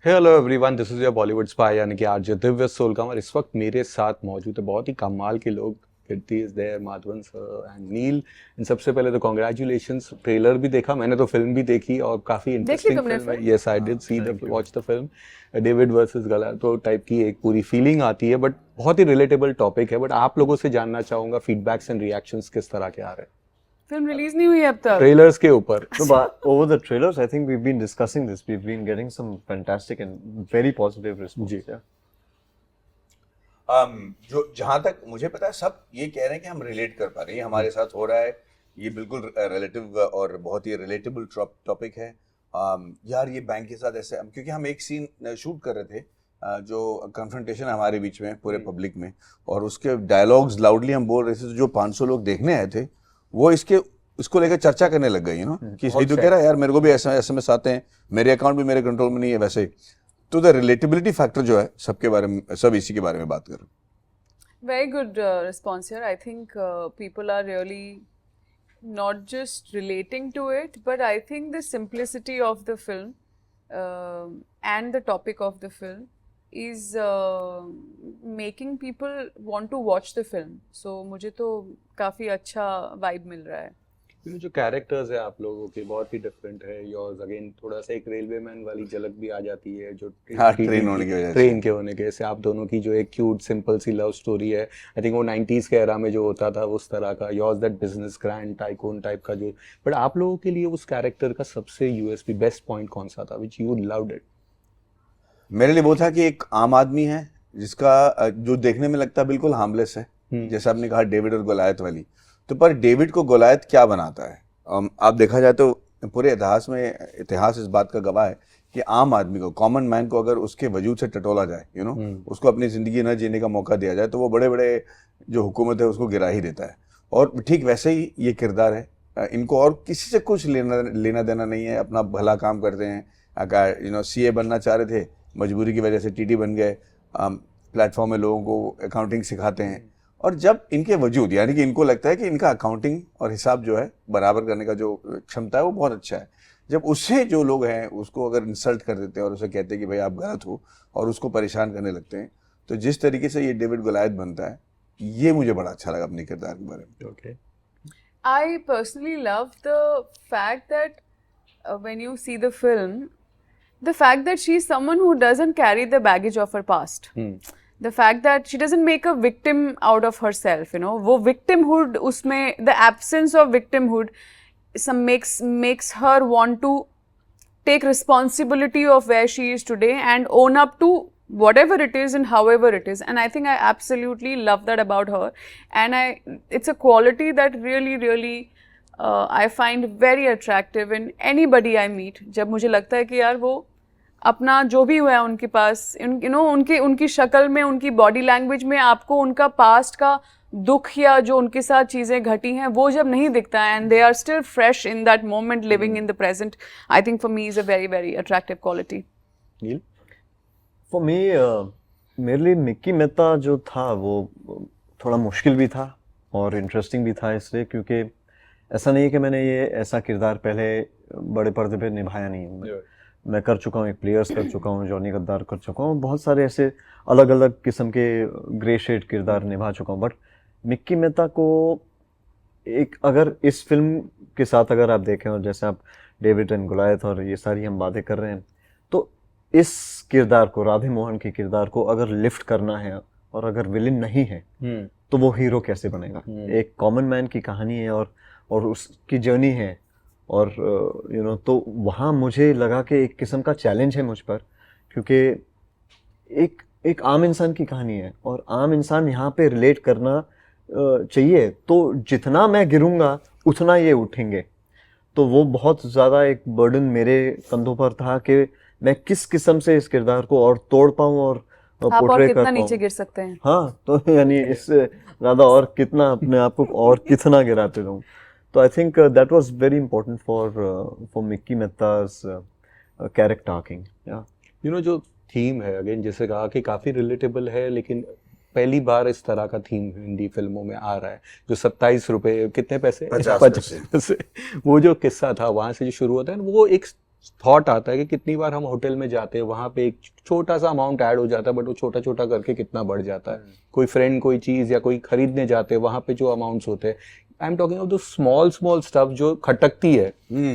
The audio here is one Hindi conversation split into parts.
Hello everyone, this is your Bollywood spy यानी कि आरजे दिव्य सोलकामर। इस वक्त मेरे साथ मौजूद है बहुत ही कमाल के लोग। Keerthy is there, Madhavan sir and Neil. इन सबसे पहले तो कॉन्ग्रेचुलेशंस। ट्रेलर भी देखा मैंने, तो फिल्म भी देखी और काफी इंटरेस्टिंग फिल्म है। Yes, I did see the watch the film. David versus Goliath तो टाइप की एक पूरी फीलिंग आती है, बट बहुत ही रिलेटेबल टॉपिक है। बट आप लोगों से जानना चाहूंगा फीडबैक्स एंड रिएक्शंस किस तरह के आ रहे हैं फिल्म रिलीज नहीं हुई अब तक ट्रेलर्स के ऊपर। No, but over the trailers, I think we've been discussing this. We've been getting some fantastic and very positive response. Yeah. जो जहाँ तक मुझे पता है सब ये कह रहे हैं कि हम रिलेट कर पा रहे हैं, हमारे साथ हो रहा है। ये बिल्कुल रिलेटिव और बहुत ही रिलेटेबल टॉपिक है। यार ये बैंक के साथ ऐसे, क्योंकि हम एक सीन शूट कर रहे थे जो कन्फ्रंटेशन हमारे बीच में पूरे पब्लिक में, और उसके डायलॉग्स लाउडली हम बोल रहे थे। तो जो 500 लोग देखने आए थे वो इसको लेकर चर्चा करने लग गई, कि सही तो कह रहा है यार, मेरे को भी SMS आते हैं, मेरे अकाउंट भी मेरे कंट्रोल में नहीं है वैसे। तो द रिलेटेबिलिटी फैक्टर जो है सबके बारे में, सब इसी के बारे में बात कर रहे हैं। very good response here. I think people are really not just relating to it, but I think the simplicity of the film and the topic of the film is making people want to watch the film. So मुझे तो काफ़ी अच्छा vibe मिल रहा है। जो कैरेक्टर्स है आप लोगों के बहुत ही डिफरेंट है। योर्स अगेन थोड़ा सा एक रेलवेमैन वाली झलक भी आ जाती है, जो ट्रेन होने की वजह से, ट्रेन के होने के से। आप दोनों की जो एक क्यूट सिंपल सी लव स्टोरी है, आई थिंक वो 90s के एरा में जो होता था उस तरह का। Yours that business grand tycoon type का जो। बट आप लोगों के लिए उस कैरेक्टर का सबसे यूएसपी बेस्ट पॉइंट कौन सा था, विच यू लव्ड इट? मेरे लिए वो था कि एक आम आदमी है जिसका जो देखने में लगता है बिल्कुल हार्मलेस है, जैसे आपने कहा डेविड और गोलायत वाली। तो पर डेविड को गोलायत क्या बनाता है? आप देखा जाए तो पूरे इतिहास इस बात का गवाह है कि आम आदमी को, कॉमन मैन को अगर उसके वजूद से टटोला जाए, उसको अपनी जिंदगी न जीने का मौका दिया जाए, तो वो बड़े बड़े जो हुकूमत है उसको गिरा ही देता है। और ठीक वैसे ही ये किरदार है। इनको और किसी से कुछ लेना देना नहीं है, अपना भला काम करते हैं। अगर CA बनना चाह रहे थे, मजबूरी की वजह से TT बन गए। प्लेटफॉर्म में लोगों को अकाउंटिंग सिखाते हैं। और जब इनके वजूद, यानी कि इनको लगता है कि इनका अकाउंटिंग और हिसाब जो है बराबर करने का जो क्षमता है वो बहुत अच्छा है, जब उससे जो लोग हैं उसको अगर इंसल्ट कर देते हैं और उसे कहते हैं कि भाई आप गलत हो, और उसको परेशान करने लगते हैं, तो जिस तरीके से ये डेविड गोलायत बनता है, ये मुझे बड़ा अच्छा लगा अपने किरदार के बारे में। Okay, I personally love the fact that when you see the film, the fact that she is someone who doesn't carry the baggage of her past. The fact that she doesn't make a victim out of herself, वो victimhood उसमें, the absence of victimhood makes her want to take responsibility of where she is today and own up to whatever it is and however it is. And I think I absolutely love that about her. And it's a quality that really I find very attractive in anybody I meet. जब मुझे लगता है कि यार वो अपना जो भी हुआ है उनके पास, उनकी शक्ल में, उनकी बॉडी लैंग्वेज में आपको उनका पास्ट का दुख या जो उनके साथ चीज़ें घटी हैं वो जब नहीं दिखता है, and they are still fresh in that moment, living in the present, I think for me is a very attractive quality. Neil? For me, मेरे लिए मिक्की मेहता जो था वो थोड़ा मुश्किल भी था और इंटरेस्टिंग भी था, इसलिए क्योंकि ऐसा नहीं है कि मैंने ये ऐसा किरदार पहले बड़े पर्दे पे निभाया नहीं है। मैं कर चुका हूँ, एक प्लेयर्स कर चुका हूँ, जॉनी गद्दार कर चुका हूँ, बहुत सारे ऐसे अलग अलग किस्म के ग्रे शेड किरदार निभा चुका हूँ। बट मिक्की मेहता को एक, अगर इस फिल्म के साथ अगर आप देखें, और जैसे आप डेविड एंड गोलायत और ये सारी हम बातें कर रहे हैं, तो इस किरदार को, राधे मोहन के किरदार को अगर लिफ्ट करना है और अगर विलेन नहीं है तो वो हीरो कैसे बनेगा? एक कॉमन मैन की कहानी है और उसकी जर्नी है, और तो वहाँ मुझे लगा कि एक किस्म का चैलेंज है मुझ पर, क्योंकि एक आम इंसान की कहानी है और आम इंसान यहाँ पे रिलेट करना चाहिए। तो जितना मैं गिरूंगा उतना ये उठेंगे। तो वो बहुत ज़्यादा एक बर्डन मेरे कंधों पर था कि मैं किस किस्म से इस किरदार को और तोड़ पाऊँ और पोर्ट्रे कर पाऊँ। नीचे गिर सकते हैं। हाँ, तो यानी इससे ज़्यादा और कितना अपने आप को और कितना गिराते रहूँ। So I think that was very important for Mickey Mehta's character arcing. Yeah. जो थीम है, अगेन जैसे कहा कि काफ़ी रिलेटेबल है, लेकिन पहली बार इस तरह का थीम हिंदी फिल्मों में आ रहा है। जो 27 रुपये कितने पैसे, 50 पैसे, वो जो किस्सा था वहाँ से जो शुरू होता है वो एक थॉट आता है कि कितनी बार हम होटल में जाते हैं, वहाँ पे एक छोटा सा अमाउंट ऐड हो जाता है, बट वो छोटा छोटा करके कितना बढ़ जाता है। कोई फ्रेंड कोई चीज़ या कोई खरीदने जाते हैं, वहाँ पे जो अमाउंट्स होते हैं, I am talking of the small small stuff जो खटकती है,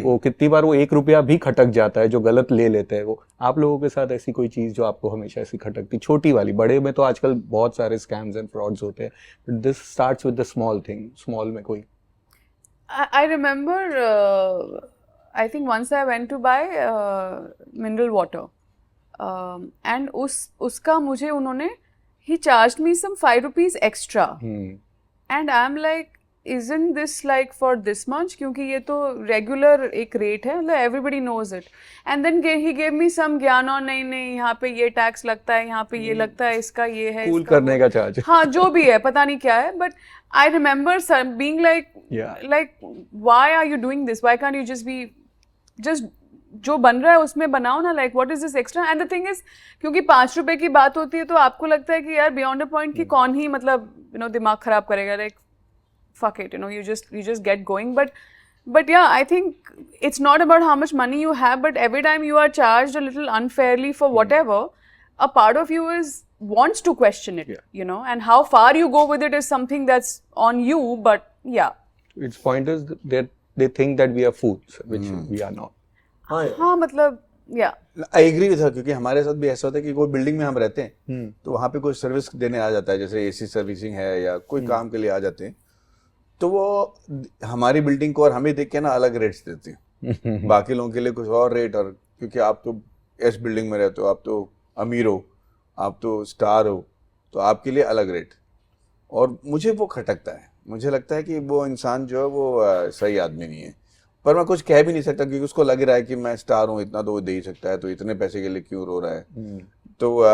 वो कितनी बार वो 1 रुपया भी खटक जाता है जो गलत ले लेते हैं। वो आप लोगों के साथ ऐसी कोई चीज़ जो आपको हमेशा ऐसी खटकती, छोटी वाली? बड़े में तो आजकल बहुत सारे स्कैम्स एंड फ्रॉड्स होते हैं, but this starts with the small thing. Small में कोई? I remember, I think once I went to buy mineral water, and उसका मुझे उन्होंने, he charged me some 5 rupees extra, and I'm like, isn't this like for this much? क्योंकि ये तो regular एक rate है, मतलब everybody knows it. And then he gave me some ज्ञान, और नहीं यहाँ पे ये टैक्स लगता है, यहाँ पे ये लगता है, इसका ये है, कूल इसका करने का चार्ज। हाँ जो भी है पता नहीं क्या है, but I remember being like, like why are you doing this? Why can't you just जो बन रहा है उसमें बनाओ ना, like what is this extra? And the thing is, क्योंकि 5 रुपए की बात होती है तो आपको लगता है कि यार beyond a point कि कौन ही मतलब दिमाग खराब करेगा, like fuck it, you just get going. But yeah, I think it's not about how much money you have, but every time you are charged a little unfairly for whatever, a part of you wants to question it, and how far you go with it is something that's on you. But yeah, its point is that they think that we are fools, which we are not. हाँ मतलब yeah, I agree with her, क्योंकि हमारे साथ भी ऐसा होता है कि कोई बिल्डिंग में हम रहते हैं तो वहाँ पे कोई सर्विस देने आ जाता है, जैसे एसी सर्विसिंग है या कोई काम के लिए आ जाते हैं, तो वो हमारी बिल्डिंग को और हमें देख के ना अलग रेट्स देते हैं, बाकी लोगों के लिए कुछ और रेट। और क्योंकि आप तो इस बिल्डिंग में रहते हो, आप तो अमीर हो, आप तो स्टार हो, तो आपके लिए अलग रेट। और मुझे वो खटकता है, मुझे लगता है कि वो इंसान जो है वो सही आदमी नहीं है, पर मैं कुछ कह भी नहीं सकता क्योंकि उसको लग रहा है कि मैं स्टार हूँ, इतना तो वो दे ही सकता है, तो इतने पैसे के लिए क्यों रो रहा है। तो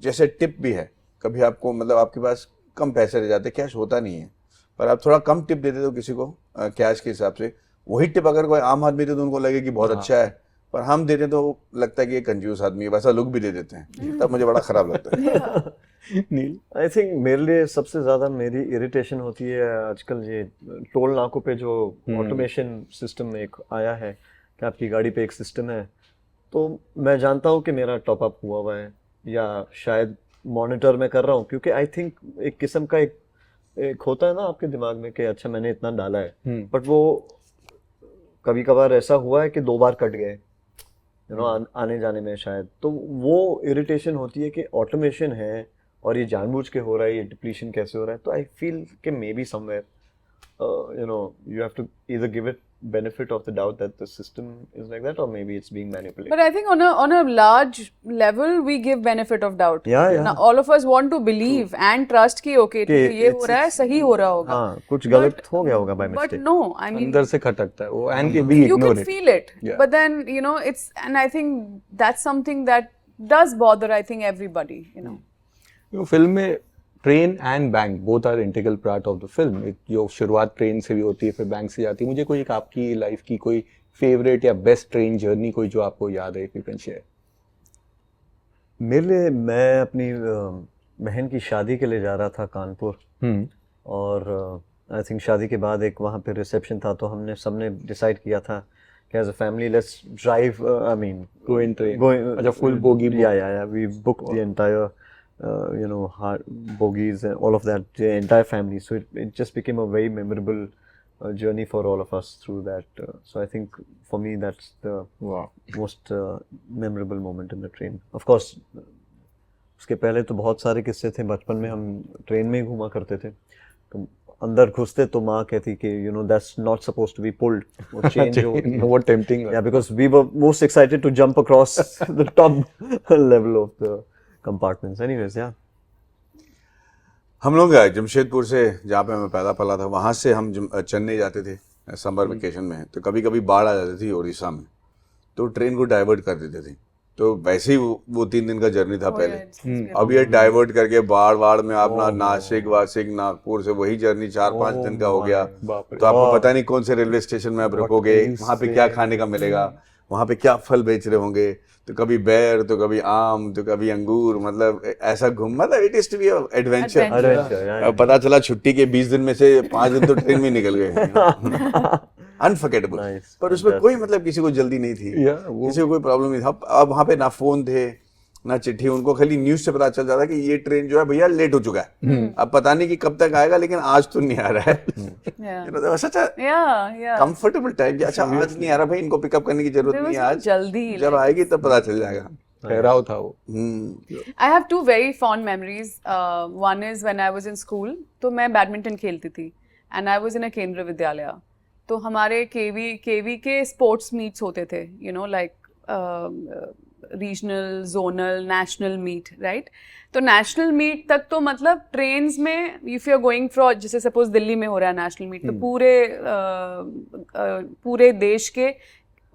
जैसे टिप भी है, कभी आपको मतलब आपके पास कम पैसे रह जाते, कैश होता नहीं है, पर आप थोड़ा कम टिप देते हो किसी को कैश के हिसाब से, वही टिप अगर कोई आम आदमी दे तो उनको लगे कि बहुत अच्छा है, पर हम देते तो लगता है कि ये कंजूस आदमी है, वैसा लुक भी दे देते हैं, तब मुझे बड़ा खराब लगता है। नील? आई थिंक मेरे लिए सबसे ज़्यादा मेरी इरिटेशन होती है आजकल ये टोल नाकों पे जो ऑटोमेशन सिस्टम एक आया है कि आपकी गाड़ी पे एक सिस्टम है, तो मैं जानता हूँ कि मेरा टॉपअप हुआ है या शायद मॉनिटर मैं कर रहा हूँ, क्योंकि आई थिंक एक किस्म का एक होता है ना आपके दिमाग में कि अच्छा मैंने इतना डाला है, बट वो कभी कभार ऐसा हुआ है कि 2 बार कट गए आने जाने में शायद, तो वो इरिटेशन होती है कि ऑटोमेशन है और ये जानबूझ के हो रहा है, ये डिप्लीशन कैसे हो रहा है। तो आई फील कि may be somewhere you have to either give it benefit of the doubt that the system is like that, or maybe it's being manipulated. but I think on a large level we give benefit of doubt. Yeah. Now, all of us want to believe and trust कि okay ये हो रहा है, सही हो रहा होगा, हाँ कुछ गलत हो गया होगा by but mistake. no, I mean अंदर से खटकता है वो, and we you ignore can it. feel it, Yeah. but then it's, and I think that's something that does bother, I think, everybody. Film में train and bank both are integral part of the film. जो शुरुआत ट्रेन से भी होती है फिर बैंक से जाती है। मुझे कोई एक आपकी लाइफ की कोई फेवरेट या बेस्ट ट्रेन जर्नी कोई जो आपको याद है, इफ यू कैन शेयर। मेरे लिए मैं अपनी बहन की शादी के लिए जा रहा था कानपुर, और आई थिंक शादी के बाद एक वहाँ पे रिसेप्शन था, तो हमने सबने डिसाइड किया था कि as a family let's drive, I mean go in train, अच्छा फुल बोगी, या we book the entire hard bogies and all of that, the entire family, so it just became a very memorable journey for all of us through that, so I think for me that's the most memorable moment in the train. Of course उसके पहले तो बहुत सारे किस्से थे, बचपन में हम ट्रेन में ही घूमा करते थे, तो अंदर घुसते तो माँ कहती कि that's not supposed to be pulled, वो change हो, what tempting, yeah, because we were most excited to jump across the top level of the compartments. Anyways, yeah. हम लोग जमशेदपुर से, जहाँ पे मैं पैदा पला था, वहाँ से हम चेन्नई जाते थे समर वेकेशन में, तो कभी कभी बाढ़ आ जाती थी उड़ीसा में, तो ट्रेन को डाइवर्ट कर देते थे, तो वैसे ही वो 3 दिन का जर्नी था पहले। अब ये डाइवर्ट करके बाढ़ में आप नासिक वासिक नागपुर से वही जर्नी 4-5 दिन का हो गया, तो आपको पता नहीं कौन से रेलवे स्टेशन में आप रुकोगे, वहाँ पे क्या खाने का मिलेगा, वहाँ पे क्या फल बेच रहे होंगे, तो कभी बेर, तो कभी आम, तो कभी अंगूर, मतलब ऐसा घूम, मतलब it is to be adventure. Adventure, पता चला छुट्टी के 20 दिन में से 5 दिन तो ट्रेन में निकल गए, अनफॉरगेटेबल। Nice, पर उसमें fantastic. कोई मतलब किसी को जल्दी नहीं थी, किसी को कोई प्रॉब्लम नहीं था। अब वहाँ पे ना फोन थे ना चिट्ठी, उनको खाली न्यूज से पता चल जाता कि ये ट्रेन जो है भैया लेट हो चुका है, अब पता नहीं कि कब तक आएगा, लेकिन आज तो नहीं आ रहा है। Yeah. सच है, Yeah. कंफर्टेबल टाइम, अच्छा आज नहीं आ रहा भाई, इनको पिकअप करने की जरूरत There नहीं was है, no आज jaldi, जब like- आएगी तब पता चल जाएगा। ठहराव था वो। I have two very fond memories. One is when I was in school, तो मैं बैडमिंटन खेलती थी and I was in a केंद्र विद्यालय। तो हमारे केवी के स्पोर्ट्स मीट्स होते थे, you know, like regional, zonal, national meet, right. तो नेशनल मीट तक तो मतलब ट्रेन्स में if you are going from, जैसे सपोज दिल्ली में हो रहा है नेशनल मीट, तो पूरे देश के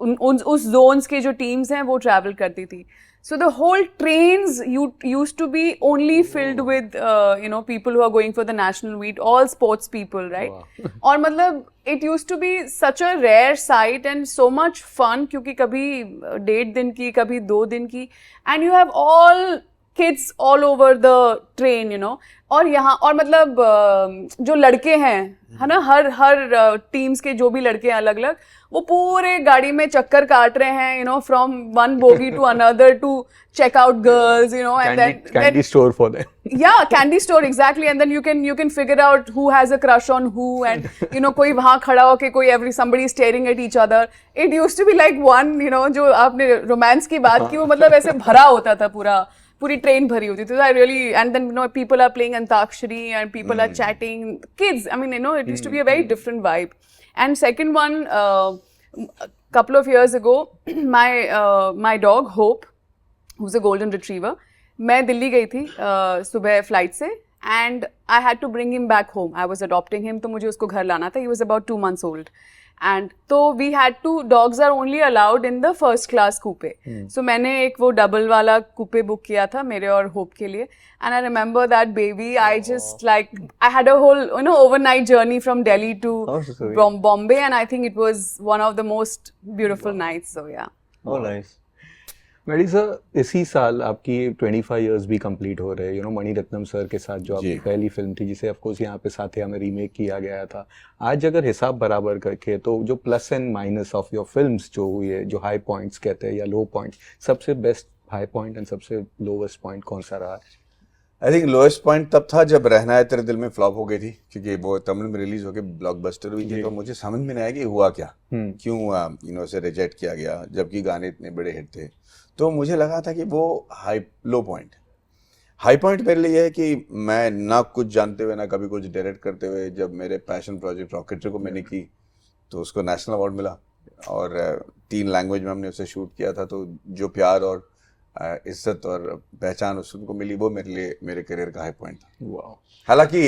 उस जोन्स के जो टीम्स हैं वो ट्रैवल करती थी। So the whole trains used to be only filled with you know, people who are going for the national meet, all sports people, right? और मतलब it used to be such a rare sight and so much fun, क्योंकि कभी 1.5 दिन की, कभी 2 दिन की, and you have all kids all over the train, you know। और यहाँ और मतलब जो लड़के हैं, है ना, हर टीम्स के जो भी लड़के हैं अलग अलग, वो पूरे गाड़ी में चक्कर काट रहे हैं, you know, from one bogie to another to check out girls, you know, and then Candy store for them. yeah, candy store, exactly, and then you can figure out who has a crush on who, and you know, कोई वहाँ खड़ा होके कोई somebody staring at each other. It used to be like one, you know, जो आपने रोमांस की बात की, वो मतलब ऐसे भरा होता था, पूरी ट्रेन भरी होती थी। I really, and then you know, people are playing antakshari and people are chatting, kids, I mean, you know, it used to be a very different vibe. And second one, a couple of years ago, my dog Hope, who's a golden retriever, मैं दिल्ली गई थी सुबह फ्लाइट से, and I had to bring him back home. I was adopting him, तो मुझे उसको घर लाना था. He was about 2 months old. And तो we had to, dogs are only allowed in the first class coupe. So मैंने एक वो डबल वाला coupe बुक किया था मेरे और होप के लिए. And I remember that baby, I just like, I had a whole, you know, overnight journey from Delhi to Bombay, and I think it was one of the most beautiful nights. So yeah. Oh, nice. Medi sir, इसी साल आपकी 25 इयर्स भी कंप्लीट हो रहे हैं, you know, Mani Ratnam sir के साथ जो आपकी पहली फिल्म थी, जिसे ऑफ कोर्स यहाँ पे साथिया में रीमेक किया गया था। आज अगर हिसाब बराबर करके, तो जो plus and minus of your films जो हुई है, जो हाई पॉइंट्स कहते हैं या लो पॉइंट्स, सबसे बेस्ट हाई पॉइंट एंड सबसे लोवेस्ट पॉइंट कौन सा रहा? आई थिंक लोएस्ट पॉइंट तब था जब रहना है तेरे दिल में फ्लॉप हो गई थी, क्योंकि वो तमिल में रिलीज होकर ब्लॉकबस्टर हुई थी, तो मुझे समझ में नहीं आया कि हुआ क्या, क्यों यू नो उसे रिजेक्ट किया गया, जबकि गाने इतने बड़े हिट थे। तो मुझे लगा था कि वो लो पॉइंट मेरे लिए है कि मैं ना कुछ जानते हुए ना कभी कुछ डायरेक्ट करते हुए, जब मेरे पैशन प्रोजेक्ट रॉकेटरी को मैंने की तो उसको नेशनल अवार्ड मिला, और 3 लैंग्वेज में हमने उसे शूट किया था, तो जो प्यार और इज्जत और पहचान उसको मिली, वो मेरे लिए मेरे करियर का हाई पॉइंट था। हालांकि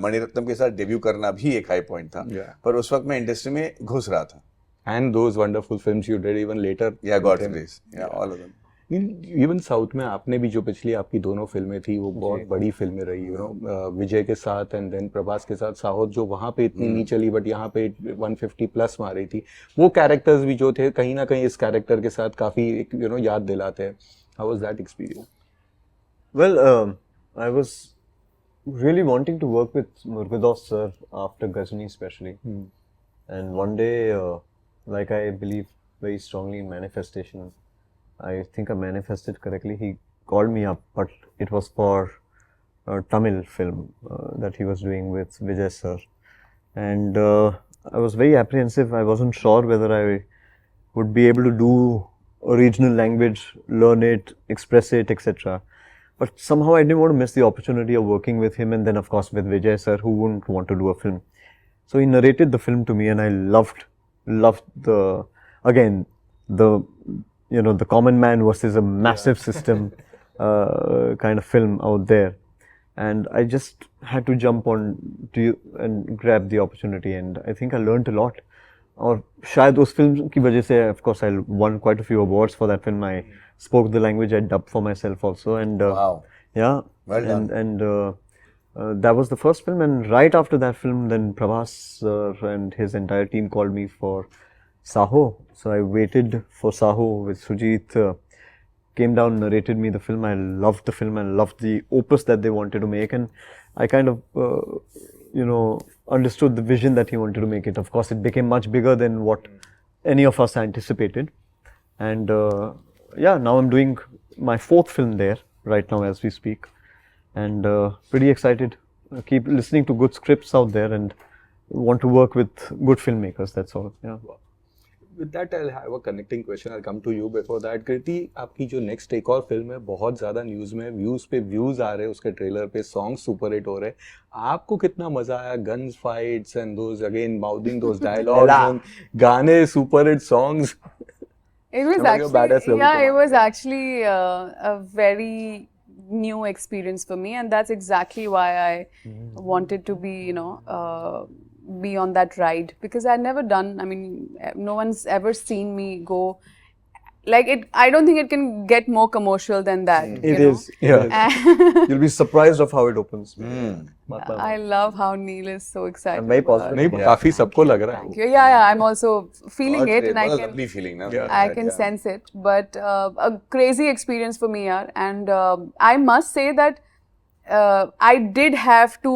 मणिरत्नम के साथ डेब्यू करना भी एक हाई पॉइंट था, पर उस वक्त मैं इंडस्ट्री में घुस रहा था। And those wonderful films you did even later. Yeah, God's grace. Yeah, all of them. Even south में आपने भी जो पिछली आपकी दोनों फिल्में थी वो बहुत बड़ी फिल्में रही, यू नो, विजय के साथ एंड देन प्रभास के साथ साहोद, जो वहाँ पे इतनी नहीं चली बट यहाँ पे 150 प्लस मार रही थी। वो कैरेक्टर्स भी जो थे कहीं ना कहीं इस कैरेक्टर के साथ काफ़ी, यू नो, याद दिलाते हैं। How was that experience? Well, I was really wanting to work with Murgadoss sir after Ghajini especially. And one day, like I believe very strongly in manifestation, I think I manifested correctly. He called me up, but it was for a Tamil film that he was doing with Vijay sir. And I was very apprehensive. I wasn't sure whether I would be able to do a regional language, learn it, express it, etc. But somehow I didn't want to miss the opportunity of working with him, and then of course with Vijay sir, who wouldn't want to do a film. So he narrated the film to me, and I loved the, again, the, you know, the common man versus a massive system kind of film out there. And I just had to jump on to and grab the opportunity, and I think I learned a lot. और शायद उस फिल्म की वजह से, of course, I won quite a few awards for that film. I spoke the language, I dubbed for myself also, and Wow. yeah, Well done. And that was the first film, and right after that film, then Prabhas and his entire team called me for Saho. So I waited for Saho with Sujit. Came down, narrated me the film. I loved the film and loved the opus that they wanted to make, and I kind of, understood the vision that he wanted to make it. Of course, it became much bigger than what any of us anticipated, and now I'm doing my 4th film there right now as we speak, and pretty excited. Keep listening to good scripts out there and want to work with good filmmakers. That's all. Yeah. With that, I'll have a connecting question. I'll come to you before that. कृति, आपकी जो नेक्स्ट एक और फिल्म है, बहुत ज़्यादा न्यूज़ में व्यूज़ पे व्यूज़ आ रहे हैं उसके ट्रेलर पे, सॉन्ग सुपर हिट हो रहे हैं. आपको कितना मजा आया? Guns fights and those again mouthing those dialogues, गाने, super hit songs. It was it was actually a very new experience for me, and that's exactly why I wanted to be, be on that ride, because I'd never done. I mean, no one's ever seen me go like it. I don't think it can get more commercial than that. It is. Yeah. You'll be surprised of how it opens. I love how Neil is so excited. I'm very positive. नहीं, काफी सबको लग रहा है. Thank you. Yeah, I'm also feeling it, and I can. lovely feeling, na? I can sense it, but a crazy experience for me, yaar. And I must say that I did have to,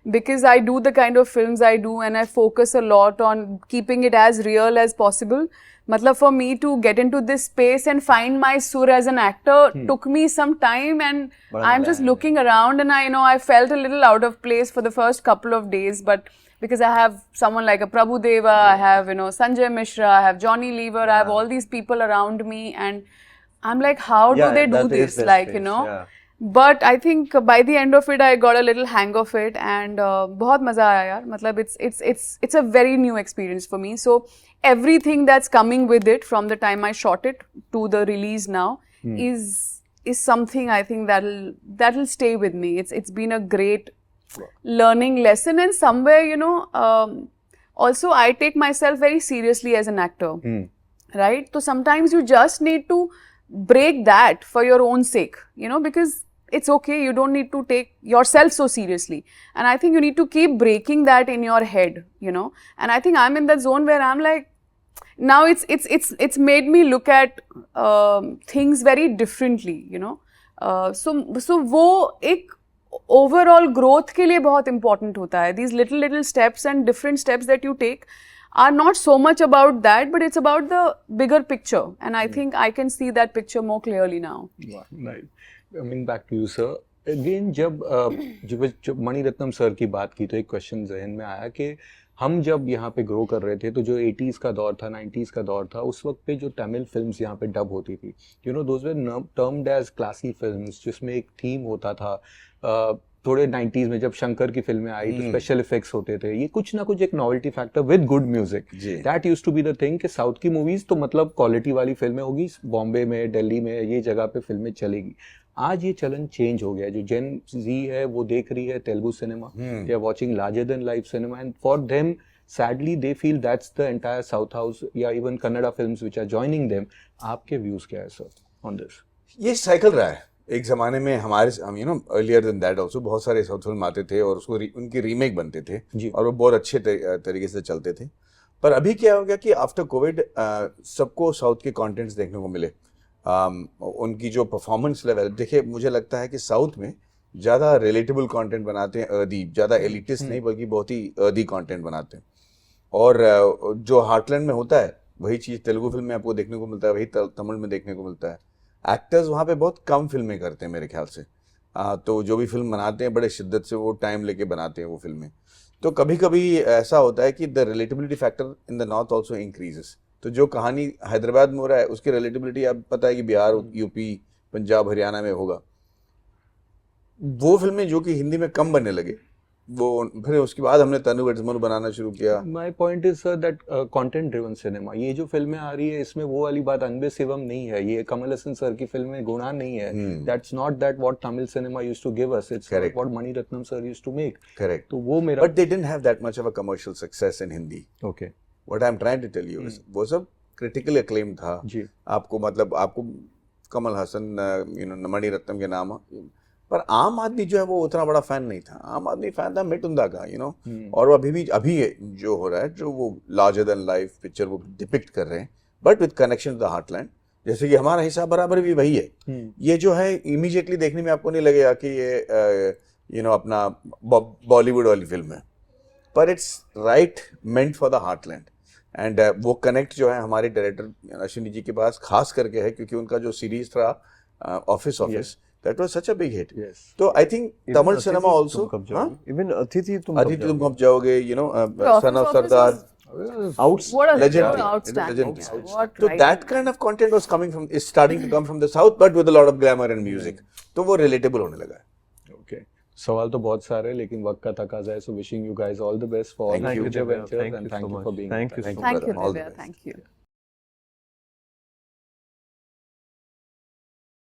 because I do the kind of films I do, and I focus a lot on keeping it as real as possible. Matlab, for me to get into this space and find my sur as an actor took me some time, and I'm just looking around, and I felt a little out of place for the first couple of days, but because I have someone like a Prabhu Deva, I have, Sanjay Mishra, I have Johnny Lever, I have all these people around me, and I'm like, how do they do this? Like, Yeah. But I think by the end of it, I got a little hang of it, and बहुत मजा आया यार. मतलब it's a very new experience for me. So everything that's coming with it, from the time I shot it to the release now, is something I think that'll stay with me. It's been a great learning lesson, and somewhere also I take myself very seriously as an actor, right? So sometimes you just need to break that for your own sake, because it's okay, you don't need to take yourself so seriously, and I think you need to keep breaking that in your head, and I think I'm in that zone where I'm like, now it's made me look at things very differently, so वो एक overall growth के लिए बहुत important होता है. These little steps and different steps that you take are not so much about that, but it's about the bigger picture, and I think I can see that picture more clearly now. Right. Coming back to you, sir. Again, जब मणिरत्नम सर की बात की तो एक क्वेश्चन जहन में आया कि हम जब यहाँ पे ग्रो कर रहे थे तो जो 80s का दौर था, 90s का दौर था, उस वक्त पे जो तमिल फिल्म्स यहाँ पे डब होती थी, those were termed as classy films, जिसमें एक थीम होता था. थोड़े 90s में जब शंकर की फिल्में आई तो स्पेशल इफेक्ट्स होते थे, ये कुछ ना कुछ एक novelty factor with good music, that used to be the thing कि साउथ की मूवीज तो मतलब क्वालिटी वाली फिल्में होगी, बॉम्बे में, दिल्ली में, ये जगह पे फिल्में चलेगी. आज ये चलन चेंज हो गया. जो जेन जी है वो देख रही है Telugu cinema, they are watching larger than life cinema, and for them sadly they feel that's the entire south house या even Kannada films which are joining them. आपके व्यूज क्या है सर ऑन दिस? ये साइकिल रहा है. एक ज़माने में हमारे अर्लियर देन दैट ऑल्सो बहुत सारे साउथ फिल्म आते थे और उसको उनकी रीमेक बनते थे और वो बहुत अच्छे तरीके से चलते थे. पर अभी क्या हो गया कि आफ्टर कोविड सबको साउथ के कंटेंट्स देखने को मिले. उनकी जो परफॉर्मेंस लेवल देखिए, मुझे लगता है कि साउथ में ज़्यादा रिलेटेबल कंटेंट बनाते हैं, अदीब, ज़्यादा एलिटिस्ट नहीं बल्कि बहुत ही अदी कंटेंट बनाते हैं. और जो हार्टलैंड में होता है वही चीज़ तेलुगु फिल्म में आपको देखने को मिलता है, वही तमिल में देखने को मिलता है. एक्टर्स वहाँ पे बहुत कम फिल्में करते हैं मेरे ख्याल से. तो जो भी फिल्म बनाते हैं बड़े शिद्दत से वो टाइम लेके बनाते हैं वो फिल्में. तो कभी कभी ऐसा होता है कि the relatability factor in the north also increases. तो जो कहानी हैदराबाद में हो रहा है उसकी रिलेटेबिलिटी आप पता है कि बिहार, यूपी, पंजाब, हरियाणा में होगा. वो फिल्में जो कि हिंदी में कम बनने लगे, वो फिर उसके बाद हमने तनु एड्समन बनाना शुरू किया. My point is sir that content driven cinema, ये जो फिल्में आ रही है इसमें वो वाली बात अनबे शिवम नहीं है, ये कमल हसन सर की फिल्में गुणा नहीं है. That's not that what Tamil cinema used to give us, it's what Mani Ratnam sir used to make. Correct. तो वो मेरा, but they didn't have that much of a commercial success in Hindi. Okay, what I am trying to tell you is वो सब क्रिटिकल अक्लेम था. जी. आपको कमल हसन, मणिरत्नम के नाम पर आम आदमी जो है वो उतना बड़ा फैन नहीं था. आम आदमी फैन था मिटुंदा का, और वो अभी जो हो रहा है, जो वो लार्जर देन लाइफ पिक्चर वो डिपिक्ट कर रहे हैं, but with connection to the heartland. जैसे कि हमारा हिसाब बराबर भी वही है. ये जो है इमीडिएटली देखने में आपको नहीं लगेगा कि ये अपना बॉलीवुड वाली फिल्म है, पर it's right meant for the heartland. And वो कनेक्ट जो है हमारे डायरेक्टर अश्विनी जी के पास खास करके है, क्योंकि उनका जो सीरीज था Office that was such a big hit. तो I think Tamil cinema also, even Atithi Tum Kab Jaoge, son of Sardaar, What a legendary. outstanding. Legendary. What So writing. that kind of content was is starting to come from the south, but with a lot of glamour and music. तो वो relatable होने लगा है. ओके, सवाल तो बहुत सारे हैं लेकिन वक्त का तकाजा है. So wishing you guys all the best for Thank you. Future ventures and thank you for being. Thank you so Thank you, All the Divya. best. Thank you.